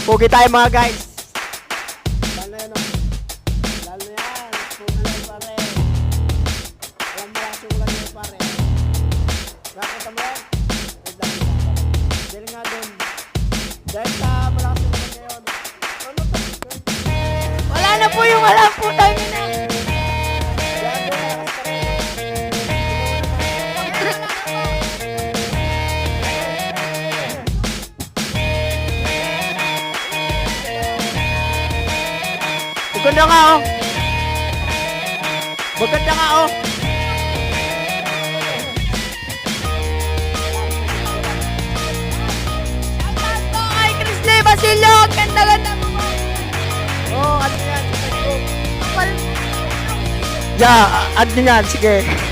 Pugi tayo mga guys. Lalo yan, oh. Lalo yan. Pugulan, pare. Alam mo lang sugulan yun, pare. Nakita mo yan? Dahil nga dun. Dahil sa malakas sugulan ngayon. Ano to? Wala na po yung alam po tayo na. Dahil dun, malakas pa rin. Maganda nga oh. Maganda nga oh. Shoutout po kay Crisley Basilio. Ganda-ganda po. Oo, ano yan? Yeah, add nyo yan. Sige.